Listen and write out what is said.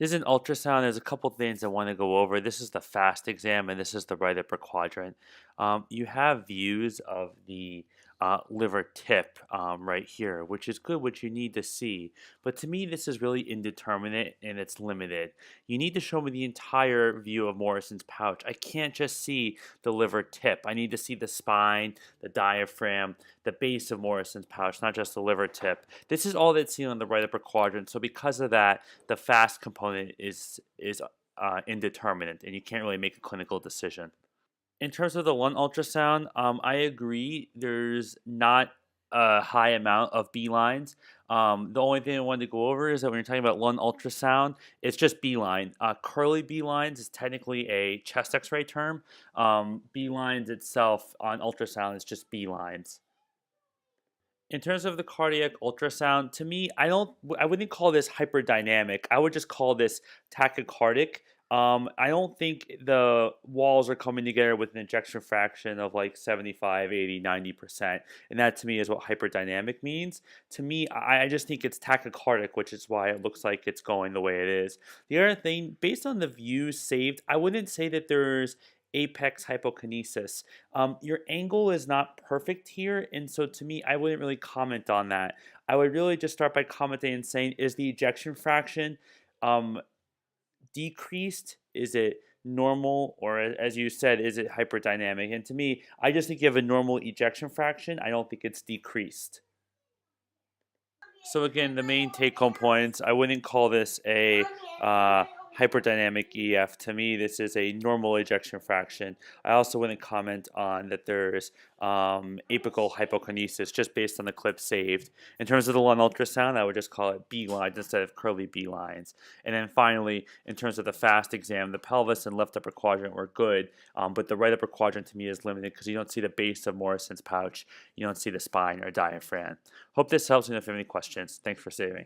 This is an ultrasound. There's a couple things I want to go over. This is the fast exam, and this is the right upper quadrant. You have views of the liver tip right here, which is good, which you need to see. But to me, this is really indeterminate and it's limited. You need to show me the entire view of Morrison's pouch. I can't just see the liver tip. I need to see the spine, the diaphragm, the base of Morrison's pouch, not just the liver tip. This is all that's seen on the right upper quadrant. So because of that, the fast component is indeterminate, and you can't really make a clinical decision. In terms of the lung ultrasound, I agree. There's not a high amount of B lines. The only thing I wanted to go over is that when you're talking about lung ultrasound, it's just B line. Curly B lines is technically a chest X-ray term. B lines itself on ultrasound is just B lines. In terms of the cardiac ultrasound, to me, I wouldn't call this hyperdynamic. I would just call this tachycardic. I don't think the walls are coming together with an ejection fraction of like 75, 80, 90%. And that to me is what hyperdynamic means. To me, I just think it's tachycardic, which is why it looks like it's going the way it is. The other thing, based on the views saved, I wouldn't say that there's apex hypokinesis. Your angle is not perfect here, and so to me, I wouldn't really comment on that. I would really just start by commenting and saying, is the ejection fraction um, decreased? Is it normal? Or as you said, is it hyperdynamic? And to me, I just think you have a normal ejection fraction. I don't think it's decreased. So again, the main take-home points, I wouldn't call this a hyperdynamic EF. To me, this is a normal ejection fraction. I also wouldn't comment on that there's apical hypokinesis just based on the clip saved. In terms of the lung ultrasound, I would just call it B lines instead of curly B lines. And then finally, in terms of the fast exam, the pelvis and left upper quadrant were good, but the right upper quadrant to me is limited because you don't see the base of Morrison's pouch, you don't see the spine or diaphragm. Hope this helps, and if you have any questions, thanks for saving.